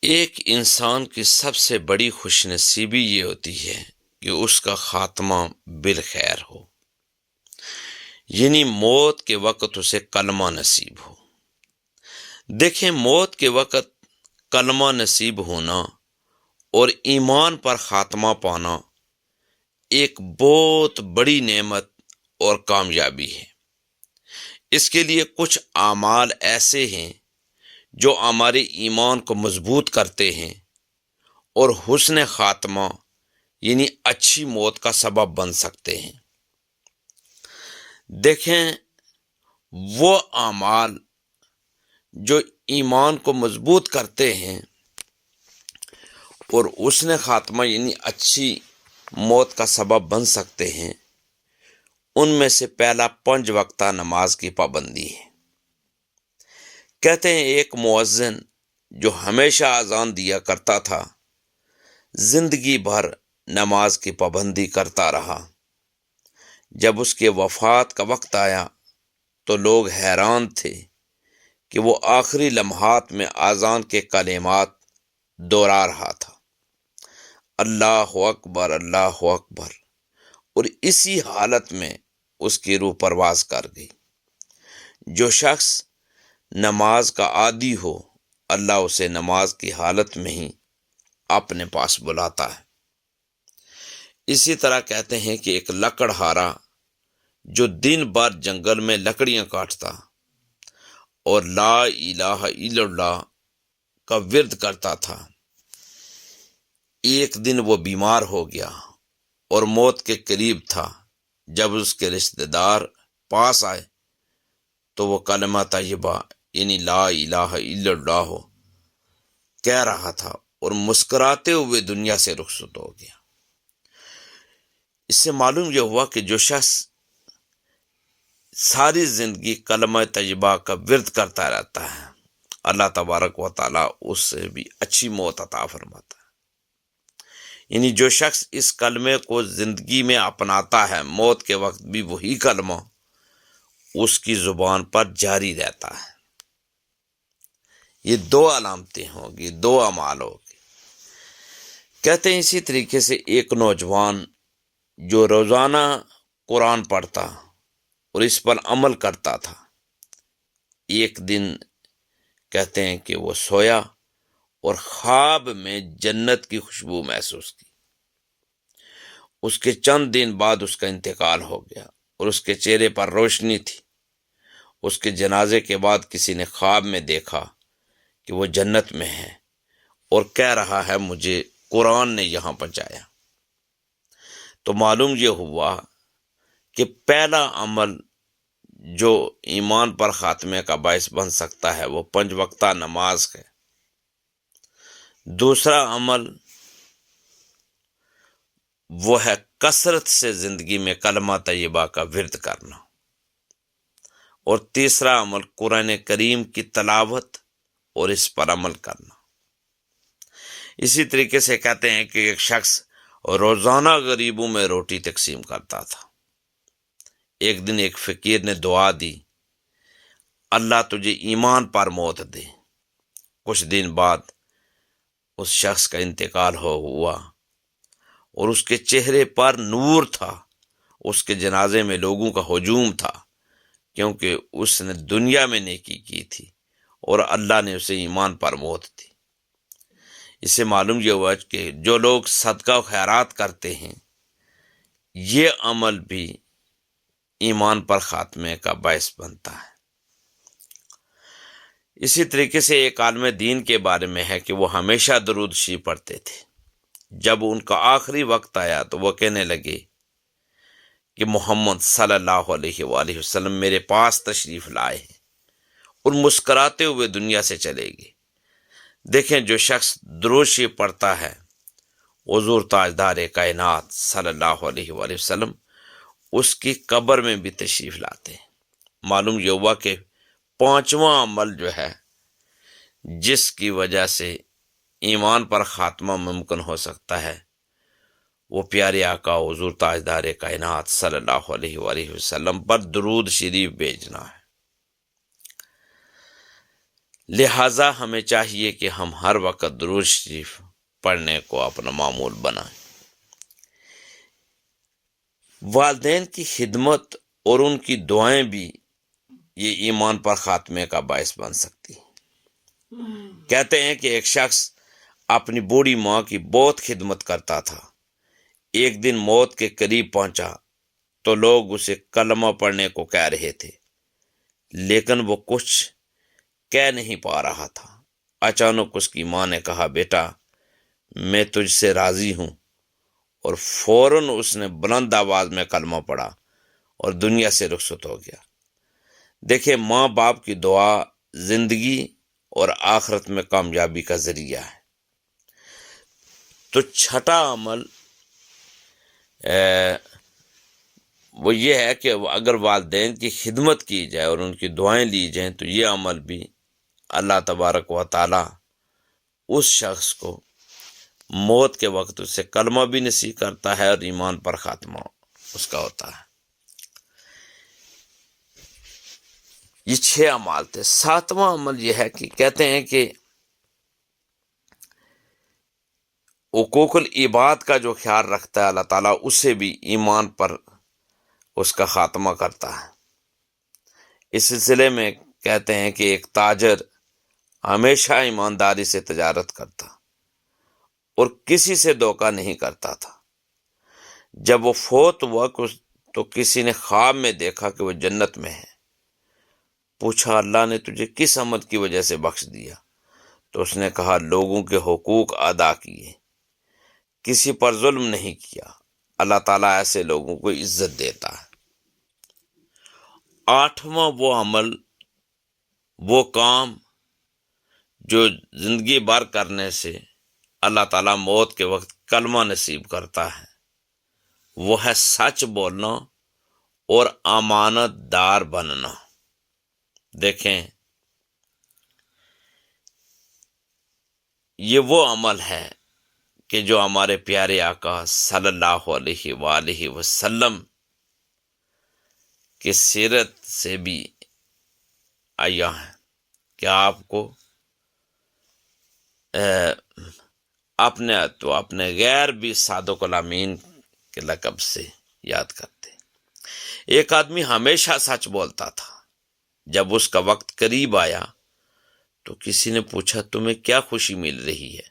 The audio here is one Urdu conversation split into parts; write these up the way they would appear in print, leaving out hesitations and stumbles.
ایک انسان کی سب سے بڑی خوش نصیبی یہ ہوتی ہے کہ اس کا خاتمہ بالخیر ہو، یعنی موت کے وقت اسے کلمہ نصیب ہو۔ دیکھیں، موت کے وقت کلمہ نصیب ہونا اور ایمان پر خاتمہ پانا ایک بہت بڑی نعمت اور کامیابی ہے۔ اس کے لیے کچھ اعمال ایسے ہیں جو ہمارے ایمان کو مضبوط کرتے ہیں اور حسن خاتمہ یعنی اچھی موت کا سبب بن سکتے ہیں۔ دیکھیں، وہ اعمال جو ایمان کو مضبوط کرتے ہیں اور حسن خاتمہ یعنی اچھی موت کا سبب بن سکتے ہیں، ان میں سے پہلا 5 وقتہ نماز کی پابندی ہے۔ کہتے ہیں ایک مؤذن جو ہمیشہ اذان دیا کرتا تھا، زندگی بھر نماز کی پابندی کرتا رہا۔ جب اس کے وفات کا وقت آیا تو لوگ حیران تھے کہ وہ آخری لمحات میں اذان کے کلمات دہرا رہا تھا، اللہ اکبر، اللہ اکبر، اور اسی حالت میں اس کی روح پرواز کر گئی۔ جو شخص نماز کا عادی ہو، اللہ اسے نماز کی حالت میں ہی اپنے پاس بلاتا ہے۔ اسی طرح کہتے ہیں کہ ایک لکڑہارا جو دن بھر جنگل میں لکڑیاں کاٹتا اور لا الہ الا اللہ کا ورد کرتا تھا، ایک دن وہ بیمار ہو گیا اور موت کے قریب تھا۔ جب اس کے رشتہ دار پاس آئے تو وہ کلمہ طیبہ یعنی لا الہ الا اللہ کہہ رہا تھا اور مسکراتے ہوئے دنیا سے رخصت ہو گیا۔ اس سے معلوم یہ ہوا کہ جو شخص ساری زندگی کلمہ طیبہ کا ورد کرتا رہتا ہے، اللہ تبارک و تعالیٰ اس سے بھی اچھی موت عطا فرماتا ہے۔ یعنی جو شخص اس کلمے کو زندگی میں اپناتا ہے، موت کے وقت بھی وہی کلمہ اس کی زبان پر جاری رہتا ہے۔ یہ 2 علامتیں ہوں گی، 2 اعمال ہوگی۔ کہتے ہیں اسی طریقے سے ایک نوجوان جو روزانہ قرآن پڑھتا اور اس پر عمل کرتا تھا، ایک دن کہتے ہیں کہ وہ سویا اور خواب میں جنت کی خوشبو محسوس کی۔ اس کے چند دن بعد اس کا انتقال ہو گیا اور اس کے چہرے پر روشنی تھی۔ اس کے جنازے کے بعد کسی نے خواب میں دیکھا کہ وہ جنت میں ہے اور کہہ رہا ہے مجھے قرآن نے یہاں پہنچایا۔ تو معلوم یہ ہوا کہ پہلا عمل جو ایمان پر خاتمے کا باعث بن سکتا ہے وہ 5 وقتہ نماز ہے۔ دوسرا عمل وہ ہے کثرت سے زندگی میں کلمہ طیبہ کا ورد کرنا، اور تیسرا عمل قرآن کریم کی تلاوت اور اس پر عمل کرنا۔ اسی طریقے سے کہتے ہیں کہ ایک شخص روزانہ غریبوں میں روٹی تقسیم کرتا تھا۔ ایک دن ایک فقیر نے دعا دی، اللہ تجھے ایمان پر موت دے۔ کچھ دن بعد اس شخص کا انتقال ہوا اور اس کے چہرے پر نور تھا۔ اس کے جنازے میں لوگوں کا ہجوم تھا، کیونکہ اس نے دنیا میں نیکی کی تھی اور اللہ نے اسے ایمان پر موت دی۔ اس سے معلوم یہ ہوا کہ جو لوگ صدقہ و خیرات کرتے ہیں، یہ عمل بھی ایمان پر خاتمے کا باعث بنتا ہے۔ اسی طریقے سے ایک عالم دین کے بارے میں ہے کہ وہ ہمیشہ درود شریف پڑھتے تھے۔ جب ان کا آخری وقت آیا تو وہ کہنے لگے کہ محمد صلی اللہ علیہ وآلہ وسلم میرے پاس تشریف لائے ہیں اور مسکراتے ہوئے دنیا سے چلے گئے۔ دیکھیں، جو شخص درود شریف پڑھتا ہے، حضور تاجدار کائنات صلی اللہ علیہ وآلہ وسلم اس کی قبر میں بھی تشریف لاتے ہیں۔ معلوم یہ ہوا کہ 5واں عمل جو ہے جس کی وجہ سے ایمان پر خاتمہ ممکن ہو سکتا ہے، وہ پیارے آقا حضور تاجدار کائنات صلی اللہ علیہ وآلہ وسلم پر درود شریف بھیجنا ہے۔ لہٰذا ہمیں چاہیے کہ ہم ہر وقت درود شریف پڑھنے کو اپنا معمول بنائیں۔ والدین کی خدمت اور ان کی دعائیں بھی یہ ایمان پر خاتمے کا باعث بن سکتی ہیں۔ کہتے ہیں کہ ایک شخص اپنی بوڑھی ماں کی بہت خدمت کرتا تھا۔ ایک دن موت کے قریب پہنچا تو لوگ اسے کلمہ پڑھنے کو کہہ رہے تھے، لیکن وہ کچھ کہہ نہیں پا رہا تھا۔ اچانک اس کی ماں نے کہا، بیٹا میں تجھ سے راضی ہوں، اور فوراً اس نے بلند آواز میں کلمہ پڑھا اور دنیا سے رخصت ہو گیا۔ دیکھیں، ماں باپ کی دعا زندگی اور آخرت میں کامیابی کا ذریعہ ہے۔ تو چھٹا عمل وہ یہ ہے کہ اگر والدین کی خدمت کی جائے اور ان کی دعائیں لی جائیں تو یہ عمل بھی اللہ تبارک و تعالی اس شخص کو موت کے وقت اسے کلمہ بھی نصیب کرتا ہے اور ایمان پر خاتمہ اس کا ہوتا ہے۔ یہ 6 اعمال تھے۔ 7واں عمل یہ ہے کہ کہتے ہیں کہ حقوق العباد کا جو خیال رکھتا ہے اللہ تعالیٰ اسے بھی ایمان پر اس کا خاتمہ کرتا ہے۔ اس سلسلے میں کہتے ہیں کہ ایک تاجر ہمیشہ ایمانداری سے تجارت کرتا اور کسی سے دھوکہ نہیں کرتا تھا۔ جب وہ فوت ہوا تو کسی نے خواب میں دیکھا کہ وہ جنت میں ہے۔ پوچھا، اللہ نے تجھے کس عمل کی وجہ سے بخش دیا؟ تو اس نے کہا، لوگوں کے حقوق ادا کیے، کسی پر ظلم نہیں کیا۔ اللہ تعالیٰ ایسے لوگوں کو عزت دیتا ہے۔ 8واں وہ عمل، وہ کام جو زندگی بھر کرنے سے اللہ تعالیٰ موت کے وقت کلمہ نصیب کرتا ہے، وہ ہے سچ بولنا اور امانت دار بننا۔ دیکھیں، یہ وہ عمل ہے کہ جو ہمارے پیارے آقا صلی اللہ علیہ وآلہ وسلم کی سیرت سے بھی آیا ہے کہ آپ کو اپنے غیر بھی صادق الامین کے لقب سے یاد کرتے۔ ایک آدمی ہمیشہ سچ بولتا تھا۔ جب اس کا وقت قریب آیا تو کسی نے پوچھا، تمہیں کیا خوشی مل رہی ہے؟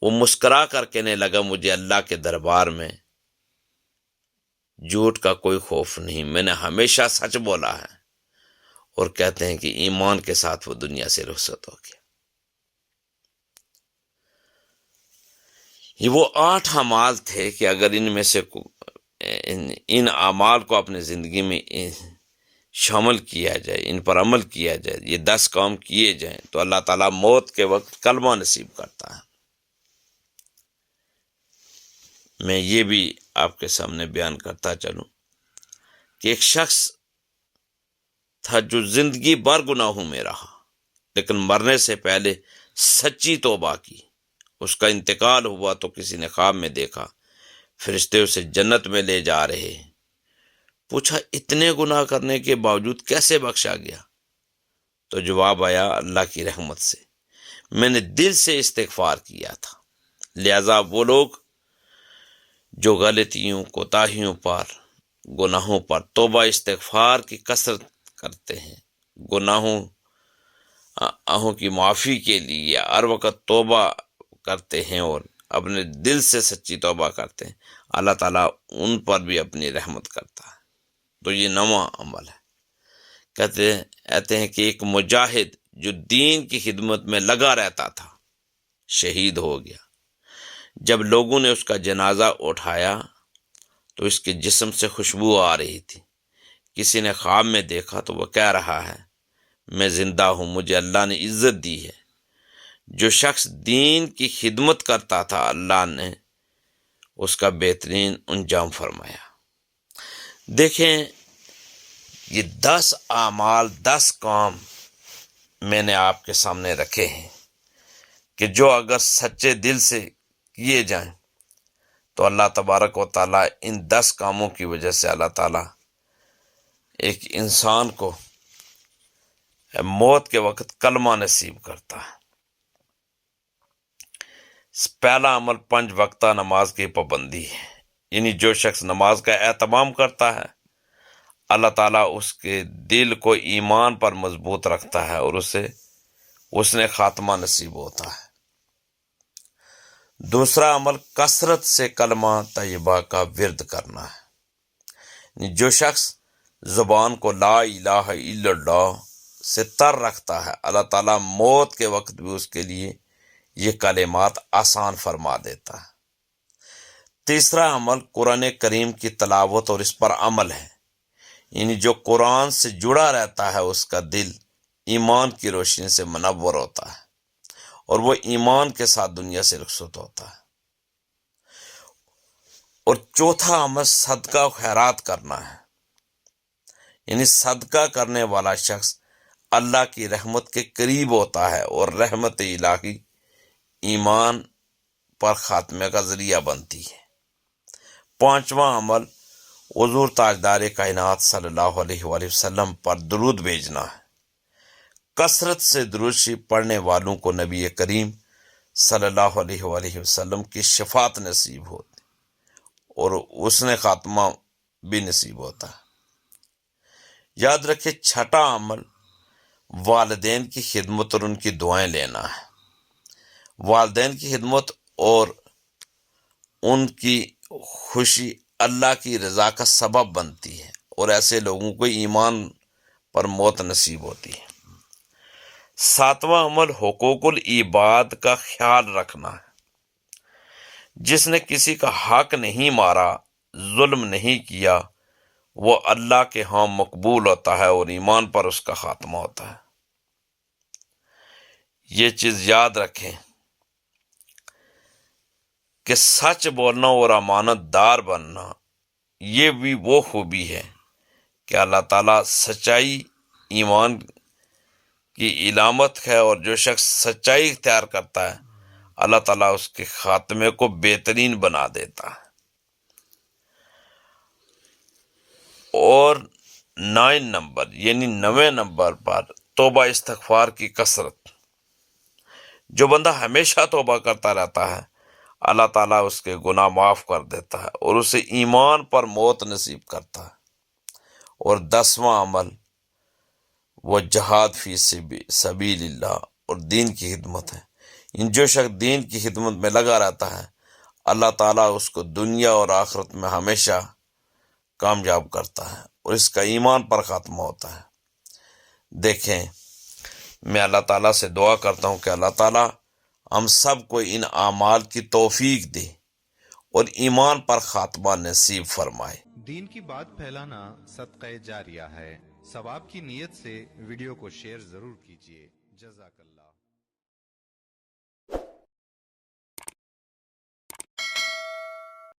وہ مسکرا کر کہنے لگا، مجھے اللہ کے دربار میں جھوٹ کا کوئی خوف نہیں، میں نے ہمیشہ سچ بولا ہے۔ اور کہتے ہیں کہ ایمان کے ساتھ وہ دنیا سے رخصت ہو گیا۔ یہ وہ 8 اعمال تھے کہ اگر ان میں سے ان اعمال کو اپنے زندگی میں شامل کیا جائے، ان پر عمل کیا جائے، یہ 10 کام کیے جائیں تو اللہ تعالیٰ موت کے وقت کلمہ نصیب کرتا ہے۔ میں یہ بھی آپ کے سامنے بیان کرتا چلوں کہ ایک شخص تھا جو زندگی بھر گناہوں میں رہا، لیکن مرنے سے پہلے سچی توبہ کی۔ اس کا انتقال ہوا تو کسی نے خواب میں دیکھا فرشتے اسے جنت میں لے جا رہے ہیں۔ پوچھا، اتنے گناہ کرنے کے باوجود کیسے بخشا گیا؟ تو جواب آیا، اللہ کی رحمت سے، میں نے دل سے استغفار کیا تھا۔ لہذا وہ لوگ جو غلطیوں، کوتاہیوں پر، گناہوں پر توبہ استغفار کی کثرت کرتے ہیں، گناہوں کی معافی کے لیے ہر وقت توبہ کرتے ہیں اور اپنے دل سے سچی توبہ کرتے ہیں، اللہ تعالیٰ ان پر بھی اپنی رحمت کرتا ہے۔ تو یہ 9واں عمل ہے۔ کہتے ہیں کہ ایک مجاہد جو دین کی خدمت میں لگا رہتا تھا شہید ہو گیا۔ جب لوگوں نے اس کا جنازہ اٹھایا تو اس کے جسم سے خوشبو آ رہی تھی۔ کسی نے خواب میں دیکھا تو وہ کہہ رہا ہے، میں زندہ ہوں، مجھے اللہ نے عزت دی ہے۔ جو شخص دین کی خدمت کرتا تھا اللہ نے اس کا بہترین انجام فرمایا۔ دیکھیں، یہ 10 اعمال، 10 کام میں نے آپ کے سامنے رکھے ہیں کہ جو اگر سچے دل سے کیے جائیں تو اللہ تبارک و تعالیٰ ان 10 کاموں کی وجہ سے اللہ تعالیٰ ایک انسان کو موت کے وقت کلمہ نصیب کرتا ہے۔ پہلا عمل 5 وقتہ نماز کی پابندی ہے، یعنی جو شخص نماز کا اہتمام کرتا ہے اللہ تعالیٰ اس کے دل کو ایمان پر مضبوط رکھتا ہے اور اس نے خاتمہ نصیب ہوتا ہے۔ دوسرا عمل کثرت سے کلمہ طیبہ کا ورد کرنا ہے، جو شخص زبان کو لا الہ الا اللہ سے تر رکھتا ہے اللہ تعالیٰ موت کے وقت بھی اس کے لیے یہ کلمات آسان فرما دیتا ہے۔ تیسرا عمل قرآن کریم کی تلاوت اور اس پر عمل ہے، یعنی جو قرآن سے جڑا رہتا ہے اس کا دل ایمان کی روشنی سے منور ہوتا ہے اور وہ ایمان کے ساتھ دنیا سے رخصت ہوتا ہے۔ اور چوتھا عمل صدقہ و خیرات کرنا ہے، یعنی صدقہ کرنے والا شخص اللہ کی رحمت کے قریب ہوتا ہے اور رحمت الہی ایمان پر خاتمے کا ذریعہ بنتی ہے۔ پانچواں عمل حضور تاجدار کائنات صلی اللہ علیہ وآلہ وسلم پر درود بھیجنا ہے۔ کثرت سے درود شریف پڑھنے والوں کو نبی کریم صلی اللہ علیہ وآلہ وسلم کی شفاعت نصیب ہوتی اور اس نے خاتمہ بھی نصیب ہوتا ہے۔ یاد رکھے چھٹا عمل والدین کی خدمت اور ان کی دعائیں لینا ہے۔ والدین کی خدمت اور ان کی خوشی اللہ کی رضا کا سبب بنتی ہے اور ایسے لوگوں کو ایمان پر موت نصیب ہوتی ہے۔ ساتواں عمل حقوق العباد کا خیال رکھنا ہے، جس نے کسی کا حق نہیں مارا، ظلم نہیں کیا، وہ اللہ کے ہاں مقبول ہوتا ہے اور ایمان پر اس کا خاتمہ ہوتا ہے۔ یہ چیز یاد رکھیں کہ سچ بولنا اور امانت دار بننا یہ بھی وہ خوبی ہے کہ اللہ تعالیٰ سچائی ایمان کی علامت ہے، اور جو شخص سچائی اختیار کرتا ہے اللہ تعالیٰ اس کے خاتمے کو بہترین بنا دیتا ہے۔ اور 9 نمبر یعنی 9ویں نمبر پر توبہ استغفار کی کثرت۔ جو بندہ ہمیشہ توبہ کرتا رہتا ہے اللہ تعالیٰ اس کے گناہ معاف کر دیتا ہے اور اسے ایمان پر موت نصیب کرتا ہے۔ اور 10واں عمل وہ جہاد فی سبیل اللہ اور دین کی خدمت ہے۔ جو شخص دین کی خدمت میں لگا رہتا ہے اللہ تعالیٰ اس کو دنیا اور آخرت میں ہمیشہ کامیاب کرتا ہے اور اس کا ایمان پر خاتمہ ہوتا ہے۔ دیکھیں، میں اللہ تعالیٰ سے دعا کرتا ہوں کہ اللہ تعالیٰ ہم سب کو ان اعمال کی توفیق دے اور ایمان پر خاتمہ نصیب فرمائے۔ دین کی بات پھیلانا صدقہ جاریہ ہے، ثواب کی نیت سے ویڈیو کو شیئر ضرور کیجیے۔ جزاک اللہ۔